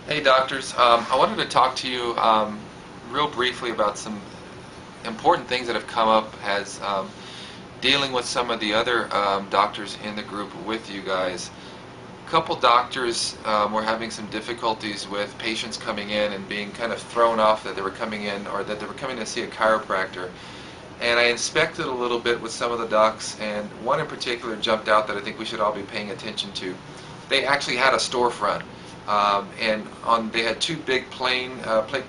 Hey doctors, I wanted to talk to you real briefly about some important things that have come up as dealing with some of the other doctors in the group with you guys. A couple doctors were having some difficulties with patients coming in and being kind of thrown off that they were coming in or that they were coming to see a chiropractor. And I inspected a little bit with some of the docs, and one in particular jumped out that I think we should all be paying attention to. They actually had a storefront, and they had two big plate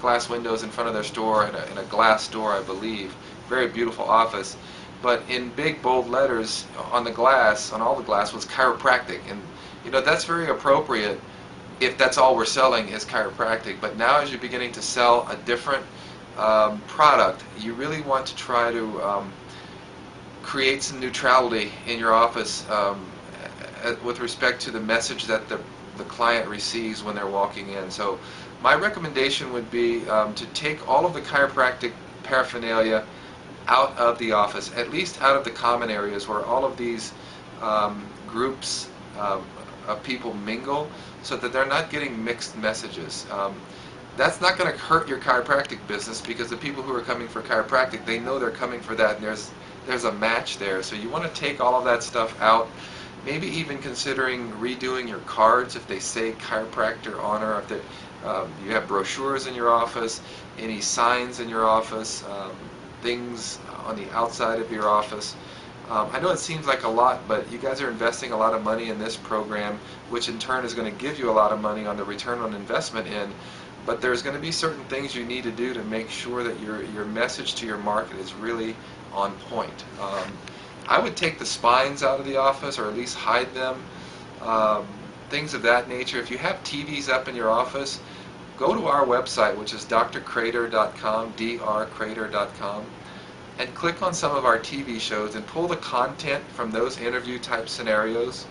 glass windows in front of their store and a glass door, I believe. Very beautiful office. But in big bold letters on the glass, on all the glass, was chiropractic. And that's very appropriate if that's all we're selling is chiropractic. But now as you're beginning to sell a different product, you really want to try to create some neutrality in your office with respect to the message that the client receives when they're walking in. So my recommendation would be to take all of the chiropractic paraphernalia out of the office, at least out of the common areas where all of these groups of people mingle, so that they're not getting mixed messages. That's not going to hurt your chiropractic business, because the people who are coming for chiropractic, they know they're coming for that, and there's a match there. So you want to take all of that stuff out. Maybe even considering redoing your cards if they say chiropractor on, or if you have brochures in your office, any signs in your office, things on the outside of your office. I know it seems like a lot, but you guys are investing a lot of money in this program, which in turn is going to give you a lot of money on the return on investment end. But there's going to be certain things you need to do to make sure that your message to your market is really on point. I would take the spines out of the office, or at least hide them, things of that nature. If you have TVs up in your office, go to our website, which is drcredeur.com, drcredeur.com, and click on some of our TV shows and pull the content from those interview type scenarios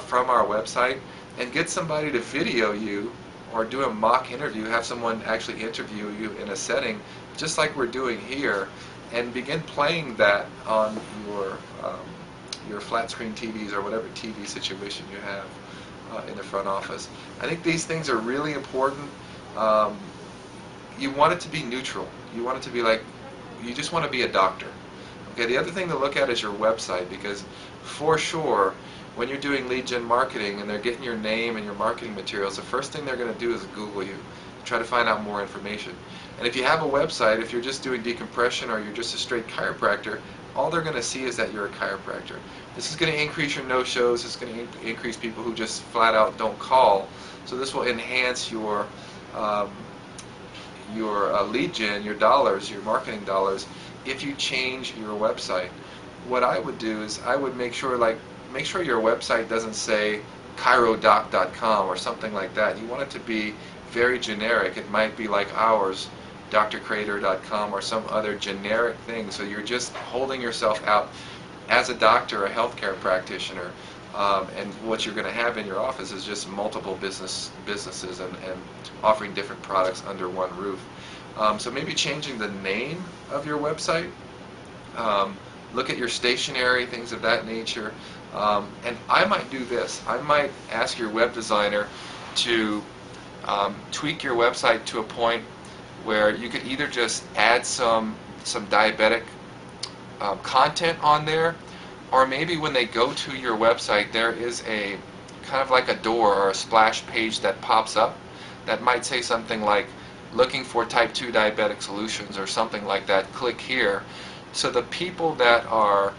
from our website, and get somebody to video you or do a mock interview, have someone actually interview you in a setting just like we're doing here, and begin playing that on your flat screen TVs or whatever TV situation you have in the front office. I think these things are really important. You want it to be neutral. You want it to be like, you just want to be a doctor. Okay, the other thing to look at is your website, because for sure, when you're doing lead gen marketing and they're getting your name and your marketing materials, the first thing they're going to do is Google you, try to find out more information. And if you have a website, if you're just doing decompression or you're just a straight chiropractor, all they're going to see is that you're a chiropractor. This is going to increase your no-shows. It's going to increase people who just flat out don't call. So this will enhance your lead gen, your dollars, your marketing dollars, if you change your website. What I would do is I would make sure your website doesn't say chirodoc.com or something like that. You want it to be very generic. It might be like ours, drcredeur.com, or some other generic thing. So you're just holding yourself out as a doctor, a healthcare practitioner, and what you're going to have in your office is just multiple businesses and offering different products under one roof. So maybe changing the name of your website. Look at your stationery, things of that nature. And I might do this. I might ask your web designer to tweak your website to a point where you could either just add some diabetic content on there, or maybe when they go to your website, there is a kind of like a door or a splash page that pops up that might say something like, looking for type 2 diabetic solutions, or something like that. Click here. So the people that are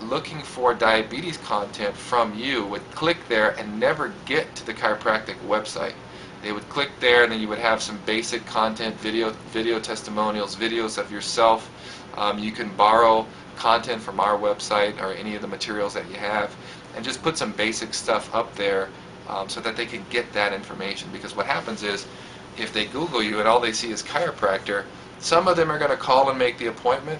looking for diabetes content from you would click there and never get to the chiropractic website. They would click there, and then you would have some basic content, video testimonials, videos of yourself. You can borrow content from our website or any of the materials that you have, and just put some basic stuff up there so that they can get that information. Because what happens is, if they Google you and all they see is chiropractor, some of them are going to call and make the appointment,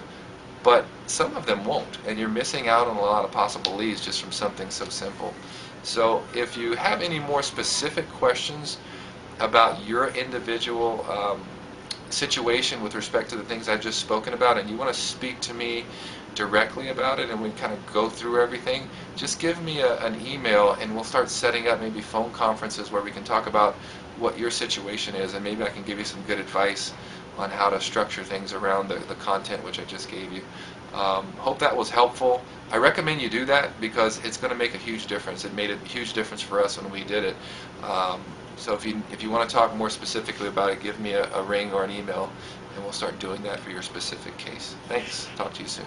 but some of them won't, and you're missing out on a lot of possible leads just from something so simple. So if you have any more specific questions about your individual situation with respect to the things I've just spoken about, and you want to speak to me directly about it and we kind of go through everything, just give me an email and we'll start setting up maybe phone conferences where we can talk about what your situation is, and maybe I can give you some good advice on how to structure things around the content which I just gave you. Hope that was helpful. I recommend you do that because it's going to make a huge difference. It made a huge difference for us when we did it. So if you want to talk more specifically about it, give me a ring or an email, and we'll start doing that for your specific case. Thanks. Talk to you soon.